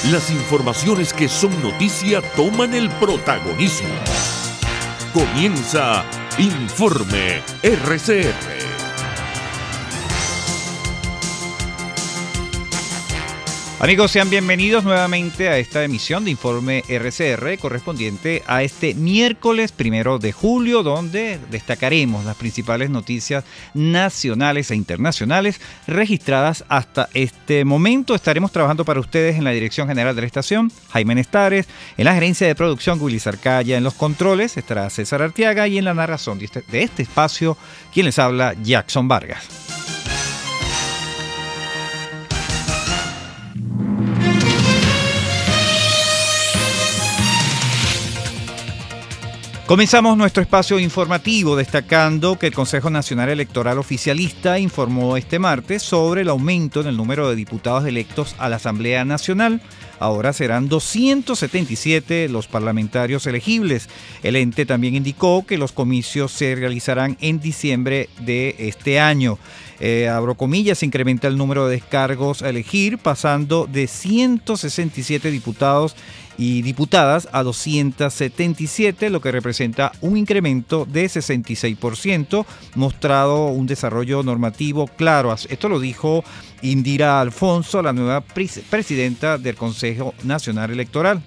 Las informaciones que son noticia toman el protagonismo. Comienza Informe RCR. Amigos, sean bienvenidos nuevamente a esta emisión de Informe RCR correspondiente a este miércoles 1 de julio, donde destacaremos las principales noticias nacionales e internacionales registradas hasta este momento. Estaremos trabajando para ustedes en la dirección general de la estación, Jaime Nestares, en la gerencia de producción, Willy Sarcaya, en los controles estará César Arteaga y en la narración de este espacio, quien les habla, Jackson Vargas. Comenzamos nuestro espacio informativo destacando que el Consejo Nacional Electoral Oficialista informó este martes sobre el aumento en el número de diputados electos a la Asamblea Nacional. Ahora serán 277 los parlamentarios elegibles. El ente también indicó que los comicios se realizarán en diciembre de este año. Abro comillas, se incrementa el número de descargos a elegir, pasando de 167 diputados y diputadas a 277, lo que representa un incremento de 66%, mostrado un desarrollo normativo claro. Esto lo dijo Indira Alfonso, la nueva presidenta del Consejo Nacional Electoral.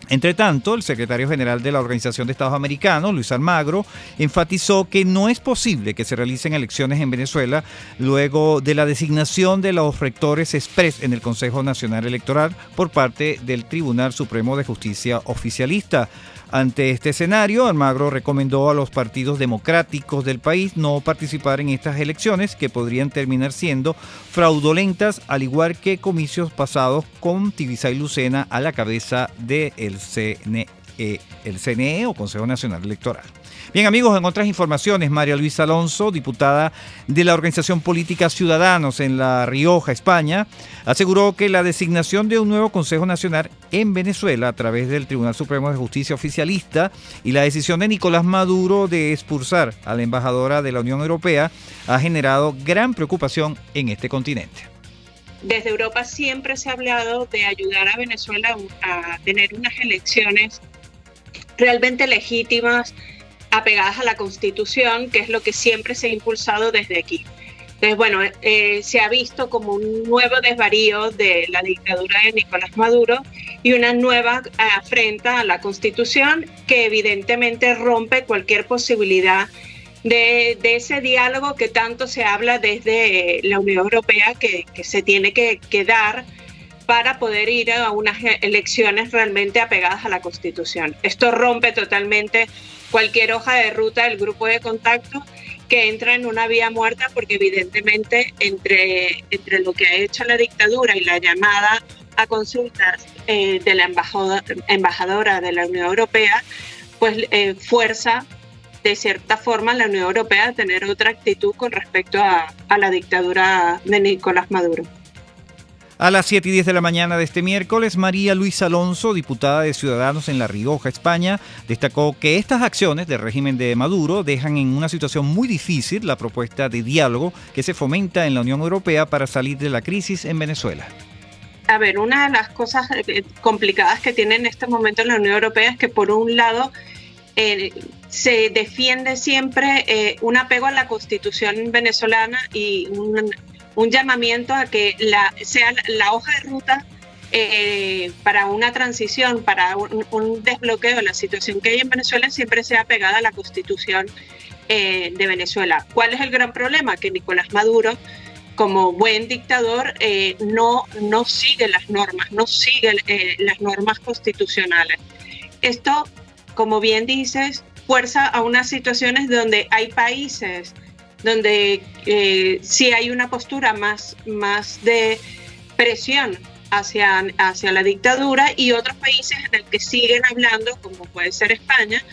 Entre tanto, el secretario general de la Organización de Estados Americanos, Luis Almagro, enfatizó que no es posible que se realicen elecciones en Venezuela luego de la designación de los rectores express en el Consejo Nacional Electoral por parte del Tribunal Supremo de Justicia oficialista. Ante este escenario, Almagro recomendó a los partidos democráticos del país no participar en estas elecciones que podrían terminar siendo fraudulentas, al igual que comicios pasados con Tibisay Lucena a la cabeza del CNE o Consejo Nacional Electoral. Bien, amigos, en otras informaciones, María Luisa Alonso, diputada de la organización política Ciudadanos en La Rioja, España, aseguró que la designación de un nuevo Consejo Nacional en Venezuela a través del Tribunal Supremo de Justicia oficialista y la decisión de Nicolás Maduro de expulsar a la embajadora de la Unión Europea ha generado gran preocupación en este continente. Desde Europa siempre se ha hablado de ayudar a Venezuela a tener unas elecciones realmente legítimas, apegadas a la Constitución, que es lo que siempre se ha impulsado desde aquí. Entonces, bueno, se ha visto como un nuevo desvarío de la dictadura de Nicolás Maduro y una nueva afrenta a la Constitución que evidentemente rompe cualquier posibilidad de ese diálogo que tanto se habla desde la Unión Europea que se tiene que dar para poder ir a unas elecciones realmente apegadas a la Constitución. Esto rompe totalmente cualquier hoja de ruta del grupo de contacto que entra en una vía muerta, porque evidentemente entre lo que ha hecho la dictadura y la llamada a consultas de la embajadora de la Unión Europea, pues fuerza de cierta forma a la Unión Europea a tener otra actitud con respecto a la dictadura de Nicolás Maduro. A las 7:10 de la mañana de este miércoles, María Luisa Alonso, diputada de Ciudadanos en La Rioja, España, destacó que estas acciones del régimen de Maduro dejan en una situación muy difícil la propuesta de diálogo que se fomenta en la Unión Europea para salir de la crisis en Venezuela. A ver, una de las cosas complicadas que tiene en este momento la Unión Europea es que, por un lado, se defiende siempre un apego a la Constitución venezolana y un llamamiento a que sea la hoja de ruta para una transición, para un desbloqueo de la situación que hay en Venezuela, siempre sea pegada a la Constitución de Venezuela. ¿Cuál es el gran problema? Que Nicolás Maduro, como buen dictador, no sigue las normas, las normas constitucionales. Esto, como bien dices, fuerza a unas situaciones donde hay países donde sí hay una postura más de presión hacia la dictadura, y otros países en el que siguen hablando, como puede ser España,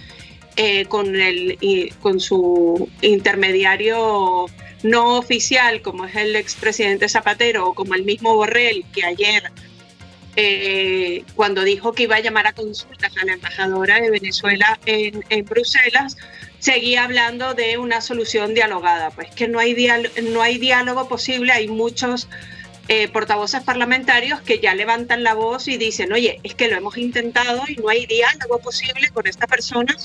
con su intermediario no oficial, como es el expresidente Zapatero, o como el mismo Borrell, que ayer, cuando dijo que iba a llamar a consultas a la embajadora de Venezuela en Bruselas, seguía hablando de una solución dialogada. Pues que no hay diálogo posible, hay muchos portavoces parlamentarios que ya levantan la voz y dicen, oye, es que lo hemos intentado y no hay diálogo posible con esta persona,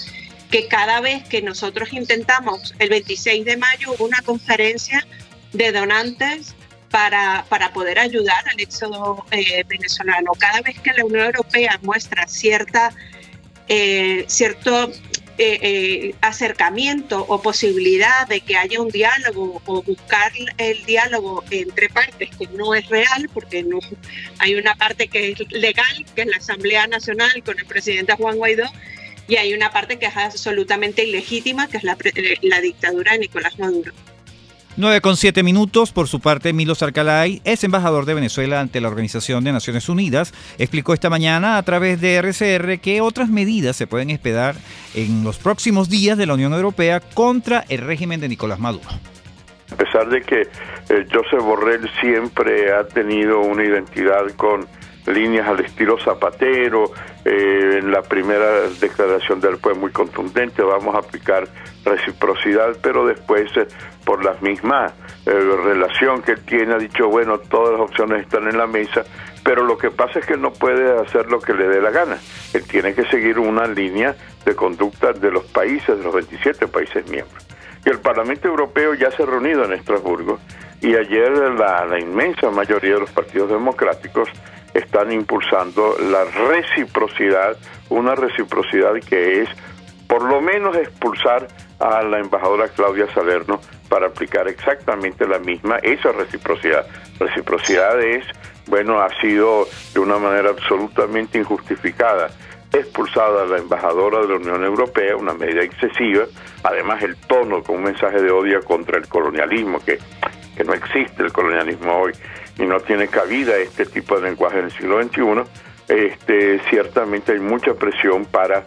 que cada vez que nosotros intentamos, el 26 de mayo hubo una conferencia de donantes para poder ayudar al éxodo venezolano. Cada vez que la Unión Europea muestra cierto acercamiento o posibilidad de que haya un diálogo o buscar el diálogo entre partes, que no es real, porque no hay una parte que es legal, que es la Asamblea Nacional con el presidente Juan Guaidó, y hay una parte que es absolutamente ilegítima, que es la dictadura de Nicolás Maduro. 9:07. Por su parte, Milos Arcalay, ex embajador de Venezuela ante la Organización de Naciones Unidas, explicó esta mañana a través de RCR que otras medidas se pueden esperar en los próximos días de la Unión Europea contra el régimen de Nicolás Maduro. A pesar de que Josep Borrell siempre ha tenido una identidad con líneas al estilo Zapatero, en la primera declaración de él fue muy contundente, vamos a aplicar reciprocidad, pero después por la misma relación que él tiene ha dicho, bueno, todas las opciones están en la mesa, pero lo que pasa es que él no puede hacer lo que le dé la gana, él tiene que seguir una línea de conducta de los países, de los 27 países miembros. Y el Parlamento Europeo ya se ha reunido en Estrasburgo y ayer la inmensa mayoría de los partidos democráticos están impulsando la reciprocidad, una reciprocidad que es por lo menos expulsar a la embajadora Claudia Salerno para aplicar exactamente la misma, esa reciprocidad. Reciprocidad es, bueno, ha sido de una manera absolutamente injustificada expulsada a la embajadora de la Unión Europea, una medida excesiva, además el tono con un mensaje de odio contra el colonialismo, que no existe el colonialismo hoy y no tiene cabida este tipo de lenguaje en el siglo XXI, ciertamente hay mucha presión para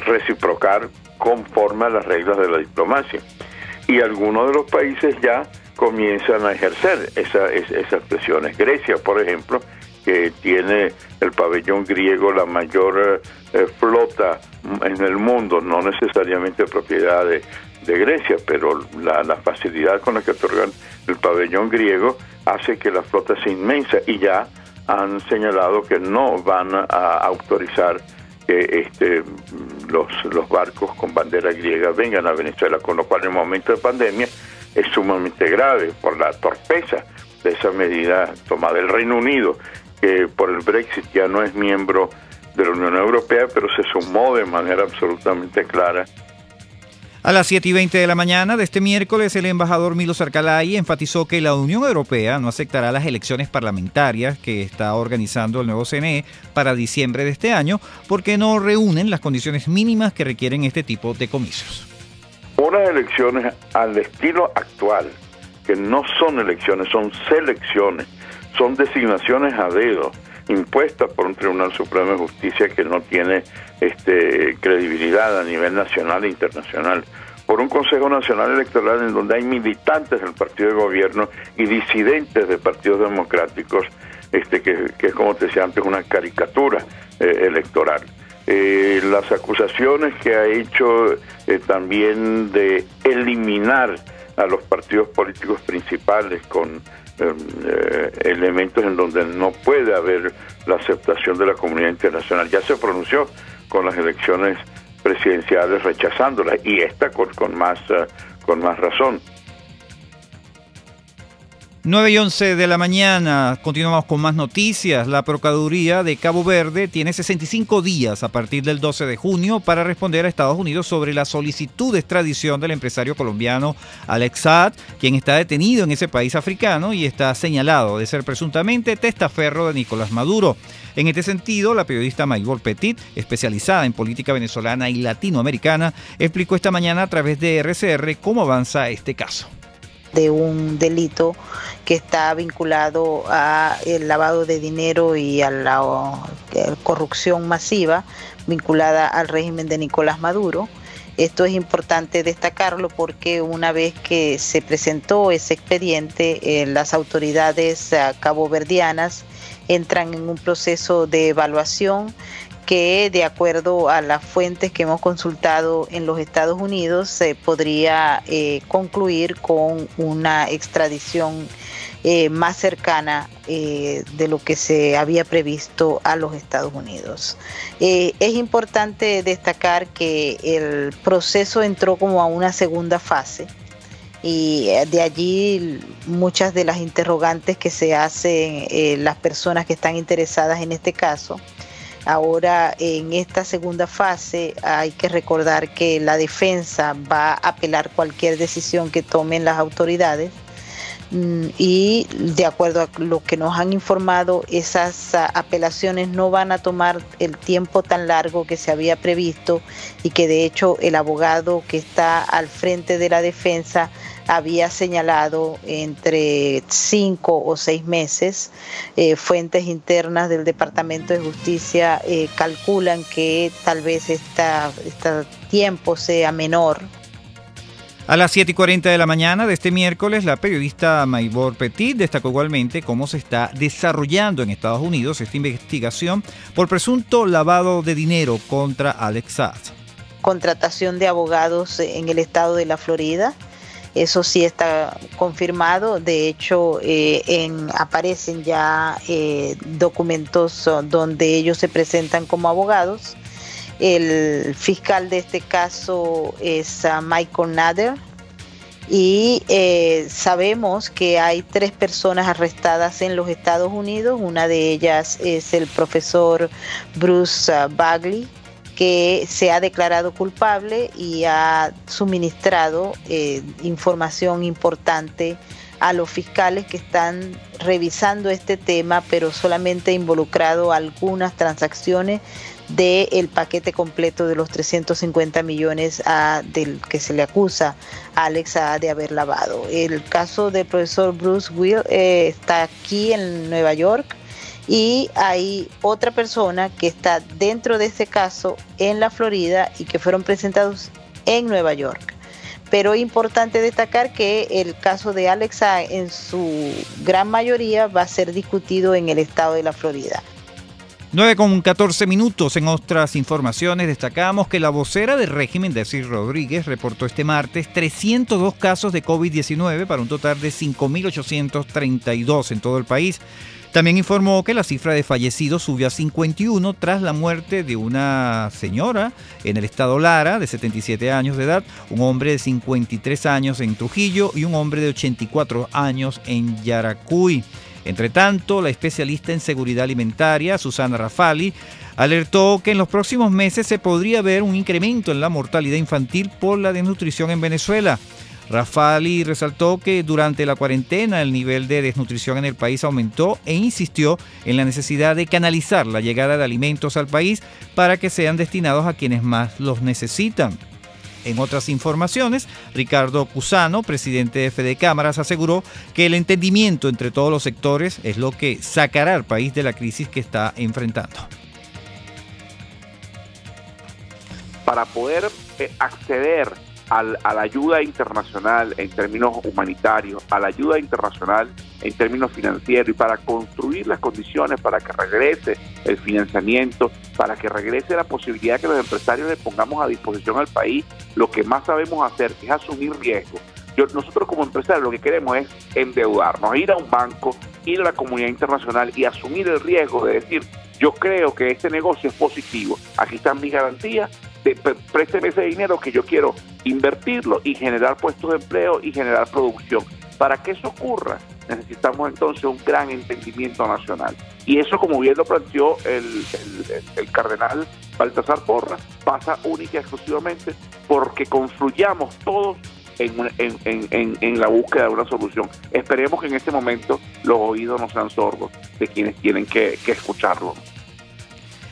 reciprocar conforme a las reglas de la diplomacia. Y algunos de los países ya comienzan a ejercer esas presiones. Grecia, por ejemplo, que tiene el pabellón griego la mayor flota en el mundo, no necesariamente propiedad de Grecia, pero la facilidad con la que otorgan el pabellón griego hace que la flota sea inmensa y ya han señalado que no van a autorizar que los barcos con bandera griega vengan a Venezuela, con lo cual en el momento de pandemia es sumamente grave por la torpeza de esa medida tomada. El Reino Unido, que por el Brexit ya no es miembro de la Unión Europea, pero se sumó de manera absolutamente clara. A las 7:20 de la mañana de este miércoles, el embajador Milos Arcalay enfatizó que la Unión Europea no aceptará las elecciones parlamentarias que está organizando el nuevo CNE para diciembre de este año porque no reúnen las condiciones mínimas que requieren este tipo de comicios. Unas elecciones al estilo actual, que no son elecciones, son selecciones, son designaciones a dedo, impuestas por un Tribunal Supremo de Justicia que no tiene credibilidad a nivel nacional e internacional, por un Consejo Nacional Electoral en donde hay militantes del partido de gobierno y disidentes de partidos democráticos, que es, como te decía antes, una caricatura electoral. Las acusaciones que ha hecho también de eliminar a los partidos políticos principales con elementos en donde no puede haber la aceptación de la comunidad internacional. Ya se pronunció con las elecciones presidenciales rechazándolas y esta con más razón. 9:11 de la mañana, continuamos con más noticias. La Procuraduría de Cabo Verde tiene 65 días a partir del 12 de junio para responder a Estados Unidos sobre la solicitud de extradición del empresario colombiano Alex Saad, quien está detenido en ese país africano y está señalado de ser presuntamente testaferro de Nicolás Maduro. En este sentido, la periodista Maybol Petit, especializada en política venezolana y latinoamericana, explicó esta mañana a través de RCR cómo avanza este caso. De un delito que está vinculado al lavado de dinero y a la corrupción masiva vinculada al régimen de Nicolás Maduro. Esto es importante destacarlo porque una vez que se presentó ese expediente, las autoridades caboverdianas entran en un proceso de evaluación que de acuerdo a las fuentes que hemos consultado en los Estados Unidos se podría concluir con una extradición más cercana de lo que se había previsto a los Estados Unidos. Es importante destacar que el proceso entró como a una segunda fase y de allí muchas de las interrogantes que se hacen las personas que están interesadas en este caso. Ahora, en esta segunda fase, hay que recordar que la defensa va a apelar cualquier decisión que tomen las autoridades y de acuerdo a lo que nos han informado, esas apelaciones no van a tomar el tiempo tan largo que se había previsto y que de hecho el abogado que está al frente de la defensa había señalado entre 5 o 6 meses. Fuentes internas del Departamento de Justicia calculan que tal vez este tiempo sea menor. A las 7:40 de la mañana de este miércoles, la periodista Maybor Petit destacó igualmente cómo se está desarrollando en Estados Unidos esta investigación por presunto lavado de dinero contra Alex Saad. Contratación de abogados en el estado de la Florida. Eso sí está confirmado. De hecho, aparecen ya documentos donde ellos se presentan como abogados. El fiscal de este caso es Michael Nader y sabemos que hay 3 personas arrestadas en los Estados Unidos. Una de ellas es el profesor Bruce Bagley, que se ha declarado culpable y ha suministrado información importante a los fiscales que están revisando este tema, pero solamente ha involucrado algunas transacciones del paquete completo de los 350 millones del que se le acusa a Alex Saad de haber lavado. El caso del profesor Bruce Will está aquí en Nueva York y hay otra persona que está dentro de este caso en la Florida y que fueron presentados en Nueva York. Pero es importante destacar que el caso de Alex Saad en su gran mayoría va a ser discutido en el estado de la Florida. 9:14. En otras informaciones destacamos que la vocera del régimen, Désiré Rodríguez, reportó este martes 302 casos de COVID-19 para un total de 5.832 en todo el país. También informó que la cifra de fallecidos subió a 51 tras la muerte de una señora en el estado Lara de 77 años de edad, un hombre de 53 años en Trujillo y un hombre de 84 años en Yaracuy. Entre tanto, la especialista en seguridad alimentaria, Susana Rafali, alertó que en los próximos meses se podría ver un incremento en la mortalidad infantil por la desnutrición en Venezuela. Rafali resaltó que durante la cuarentena el nivel de desnutrición en el país aumentó e insistió en la necesidad de canalizar la llegada de alimentos al país para que sean destinados a quienes más los necesitan. En otras informaciones, Ricardo Cusano, presidente de Fedecámaras, aseguró que el entendimiento entre todos los sectores es lo que sacará al país de la crisis que está enfrentando. Para poder acceder a la ayuda internacional en términos humanitarios, a la ayuda internacional en términos financieros y para construir las condiciones para que regrese el financiamiento, para que regrese la posibilidad que los empresarios le pongamos a disposición al país, lo que más sabemos hacer es asumir riesgos. Nosotros como empresarios lo que queremos es endeudarnos, ir a un banco, ir a la comunidad internacional y asumir el riesgo de decir, yo creo que este negocio es positivo, aquí están mis garantías, présteme ese dinero que yo quiero invertirlo y generar puestos de empleo y generar producción. Para que eso ocurra, necesitamos entonces un gran entendimiento nacional. Y eso, como bien lo planteó el cardenal Baltasar Porras, pasa única y exclusivamente porque confluyamos todos en la búsqueda de una solución. Esperemos que en este momento los oídos no sean sordos de quienes tienen que escucharlo.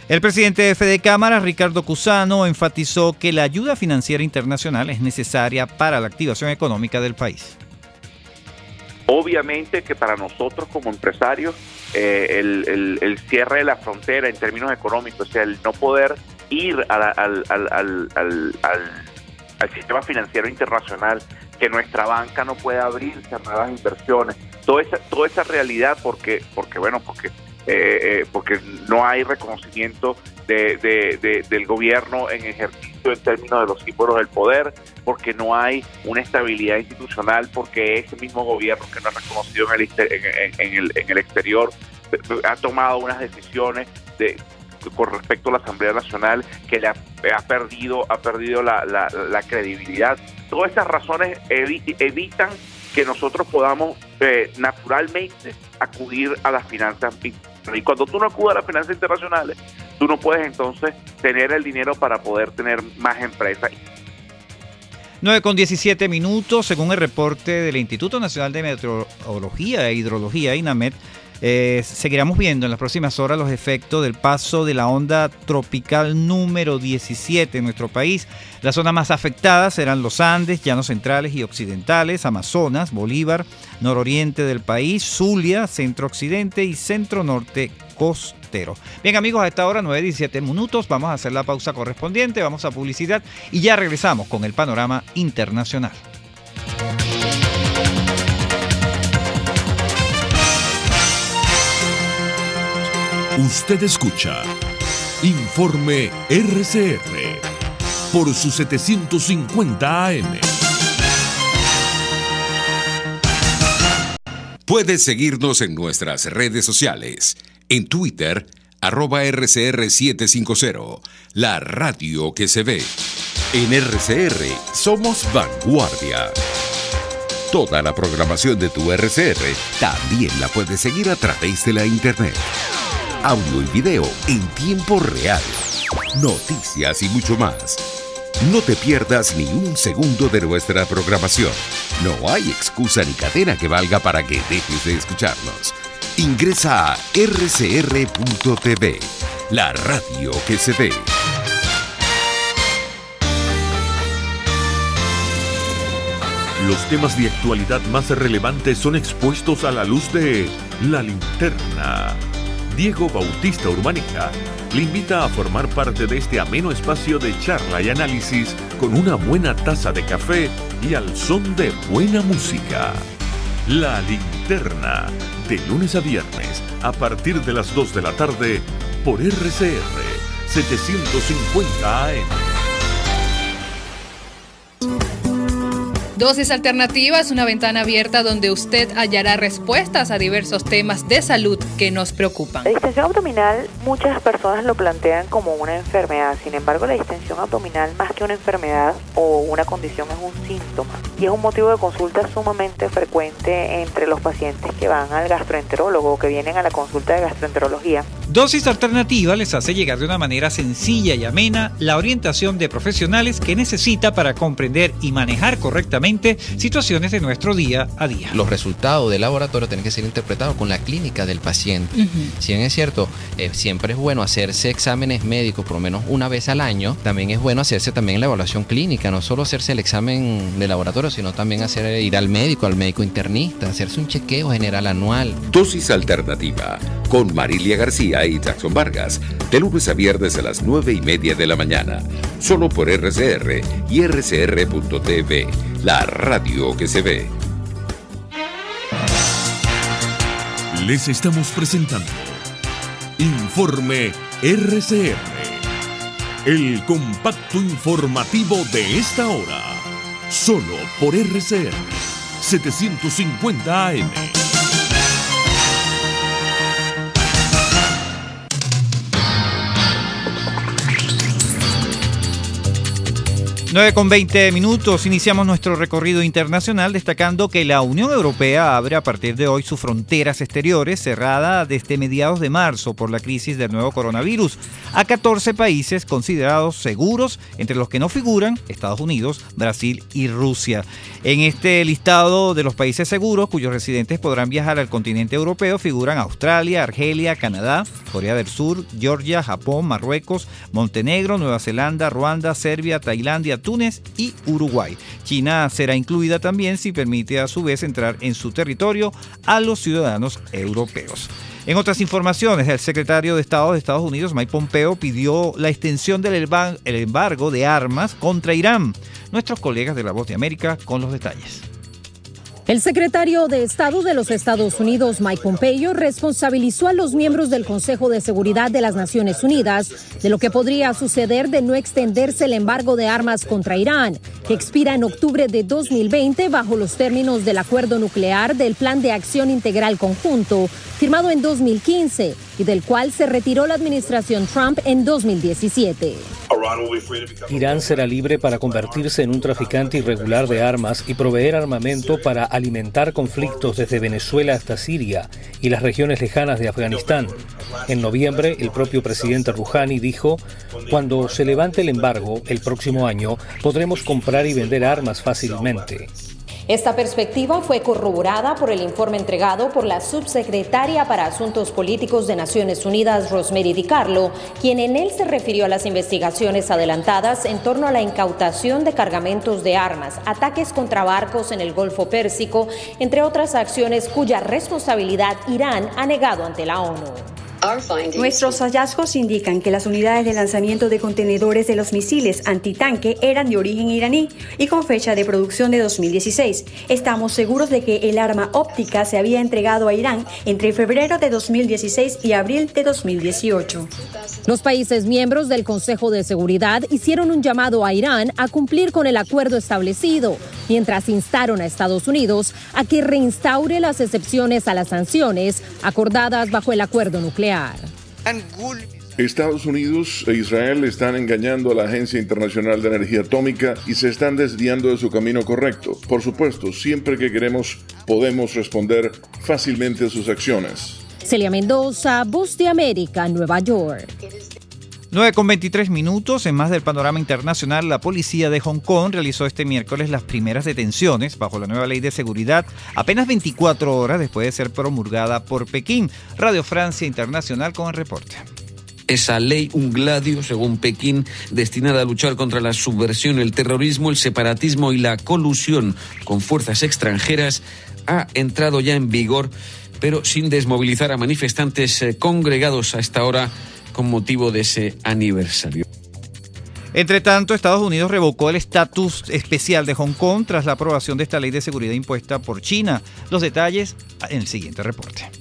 El presidente de Fedecámaras, Ricardo Cusano, enfatizó que la ayuda financiera internacional es necesaria para la activación económica del país. Obviamente que para nosotros como empresarios el cierre de la frontera en términos económicos, o sea, el no poder ir al sistema financiero internacional, que nuestra banca no pueda abrirse a nuevas inversiones, toda esa realidad porque porque no hay reconocimiento del gobierno en ejercicio en términos de los símbolos del poder, porque no hay una estabilidad institucional, porque ese mismo gobierno que no es reconocido en el exterior ha tomado unas decisiones con respecto a la Asamblea Nacional que le ha perdido la credibilidad. Todas estas razones evitan que nosotros podamos naturalmente acudir a las finanzas internacionales. Y cuando tú no acudes a las finanzas internacionales, tú no puedes entonces tener el dinero para poder tener más empresas. 9:17, según el reporte del Instituto Nacional de Meteorología e Hidrología, INAMET, seguiremos viendo en las próximas horas los efectos del paso de la onda tropical número 17 en nuestro país. Las zonas más afectadas serán los Andes, llanos centrales y occidentales, Amazonas, Bolívar, nororiente del país, Zulia, centro-occidente y centro-norte costero. Bien, amigos, a esta hora 9:17, vamos a hacer la pausa correspondiente, vamos a publicidad y ya regresamos con el panorama internacional. Usted escucha Informe RCR por su 750 AM. Puedes seguirnos en nuestras redes sociales. En Twitter, @RCR750, la radio que se ve. En RCR somos vanguardia. Toda la programación de tu RCR también la puedes seguir a través de la internet. Audio y video en tiempo real, noticias y mucho más. No te pierdas ni un segundo de nuestra programación. No hay excusa ni cadena que valga para que dejes de escucharnos. Ingresa a rcr.tv, la radio que se ve. Los temas de actualidad más relevantes son expuestos a la luz de La Linterna. Diego Bautista Urbaneja le invita a formar parte de este ameno espacio de charla y análisis con una buena taza de café y al son de buena música. La Linterna, de lunes a viernes, a partir de las 2 de la tarde, por RCR 750 AM. Dosis Alternativa es una ventana abierta donde usted hallará respuestas a diversos temas de salud que nos preocupan. La distensión abdominal, muchas personas lo plantean como una enfermedad. Sin embargo, la distensión abdominal, más que una enfermedad o una condición, es un síntoma y es un motivo de consulta sumamente frecuente entre los pacientes que van al gastroenterólogo o que vienen a la consulta de gastroenterología. Dosis Alternativa les hace llegar de una manera sencilla y amena la orientación de profesionales que necesita para comprender y manejar correctamente situaciones de nuestro día a día. Los resultados del laboratorio tienen que ser interpretados con la clínica del paciente. Si bien es cierto, siempre es bueno hacerse exámenes médicos por lo menos una vez al año, también es bueno hacerse también la evaluación clínica, no solo hacerse el examen de laboratorio, sino también ir al médico internista, hacerse un chequeo general anual. Dosis Alternativa, con Marilia García y Jackson Vargas, de lunes a viernes a las 9:30 de la mañana, solo por RCR y rcr.tv, la radio que se ve. Les estamos presentando Informe RCR, el compacto informativo de esta hora, solo por RCR 750 AM. 9:20, iniciamos nuestro recorrido internacional destacando que la Unión Europea abre a partir de hoy sus fronteras exteriores, cerrada desde mediados de marzo por la crisis del nuevo coronavirus, a 14 países considerados seguros, entre los que no figuran Estados Unidos, Brasil y Rusia. En este listado de los países seguros cuyos residentes podrán viajar al continente europeo figuran Australia, Argelia, Canadá, Corea del Sur, Georgia, Japón, Marruecos, Montenegro, Nueva Zelanda, Ruanda, Serbia, Tailandia, Túnez y Uruguay. China será incluida también si permite a su vez entrar en su territorio a los ciudadanos europeos. En otras informaciones, el secretario de Estado de Estados Unidos, Mike Pompeo, pidió la extensión del embargo de armas contra Irán. Nuestros colegas de La Voz de América con los detalles. El secretario de Estado de los Estados Unidos, Mike Pompeo, responsabilizó a los miembros del Consejo de Seguridad de las Naciones Unidas de lo que podría suceder de no extenderse el embargo de armas contra Irán, que expira en octubre de 2020 bajo los términos del acuerdo nuclear del Plan de Acción Integral Conjunto, firmado en 2015 y del cual se retiró la administración Trump en 2017. Irán será libre para convertirse en un traficante irregular de armas y proveer armamento para alimentar conflictos desde Venezuela hasta Siria y las regiones lejanas de Afganistán. En noviembre, el propio presidente Rouhani dijo: cuando se levante el embargo el próximo año, podremos comprar y vender armas fácilmente. Esta perspectiva fue corroborada por el informe entregado por la subsecretaria para Asuntos Políticos de Naciones Unidas, Rosemary DiCarlo, quien en él se refirió a las investigaciones adelantadas en torno a la incautación de cargamentos de armas, ataques contra barcos en el Golfo Pérsico, entre otras acciones cuya responsabilidad Irán ha negado ante la ONU. Nuestros hallazgos indican que las unidades de lanzamiento de contenedores de los misiles antitanque eran de origen iraní y con fecha de producción de 2016. Estamos seguros de que el arma óptica se había entregado a Irán entre febrero de 2016 y abril de 2018. Los países miembros del Consejo de Seguridad hicieron un llamado a Irán a cumplir con el acuerdo establecido, mientras instaron a Estados Unidos a que reinstaure las excepciones a las sanciones acordadas bajo el acuerdo nuclear. Estados Unidos e Israel están engañando a la Agencia Internacional de Energía Atómica y se están desviando de su camino correcto. Por supuesto, siempre que queremos, podemos responder fácilmente a sus acciones. Celia Mendoza, Voz de América, Nueva York. 9:23. En más del panorama internacional, la policía de Hong Kong realizó este miércoles las primeras detenciones bajo la nueva ley de seguridad, apenas 24 horas después de ser promulgada por Pekín. Radio Francia Internacional con el reporte. Esa ley, un gladio, según Pekín, destinada a luchar contra la subversión, el terrorismo, el separatismo y la colusión con fuerzas extranjeras, ha entrado ya en vigor, pero sin desmovilizar a manifestantes congregados a esta hora con motivo de ese aniversario. Entre tanto, Estados Unidos revocó el estatus especial de Hong Kong tras la aprobación de esta ley de seguridad impuesta por China. Los detalles en el siguiente reporte.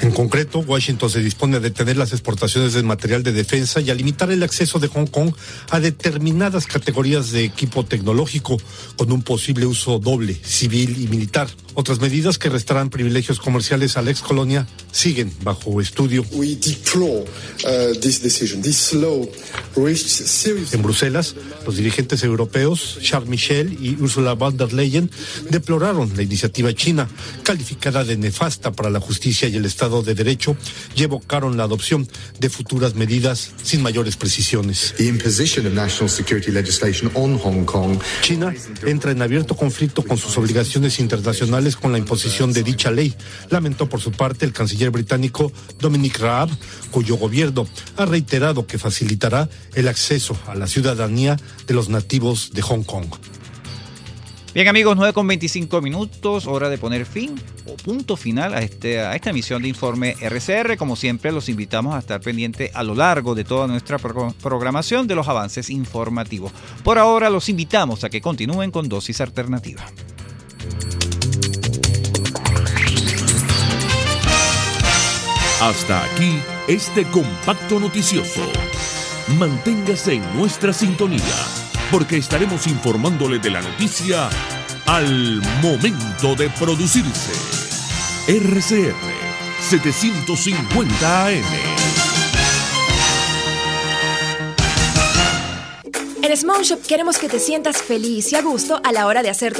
En concreto, Washington se dispone a detener las exportaciones de material de defensa y a limitar el acceso de Hong Kong a determinadas categorías de equipo tecnológico con un posible uso doble, civil y militar. Otras medidas que restarán privilegios comerciales a la ex colonia siguen bajo estudio. En Bruselas, los dirigentes europeos Charles Michel y Ursula von der Leyen deploraron la iniciativa china, calificada de nefasta para la justicia y el Estado de Derecho, y evocaron la adopción de futuras medidas sin mayores precisiones. China entra en abierto conflicto con sus obligaciones internacionales con la imposición de dicha ley, lamentó por su parte el canciller británico Dominic Raab, cuyo gobierno ha reiterado que facilitará el acceso a la ciudadanía de los nativos de Hong Kong. Bien amigos, 9:25, hora de poner fin o punto final a esta emisión de Informe RCR. Como siempre, los invitamos a estar pendientes a lo largo de toda nuestra programación de los avances informativos. Por ahora, los invitamos a que continúen con Dosis Alternativa. Hasta aquí este compacto noticioso. Manténgase en nuestra sintonía, porque estaremos informándole de la noticia al momento de producirse. RCR 750 AM. En Small Shop queremos que te sientas feliz y a gusto a la hora de hacer tus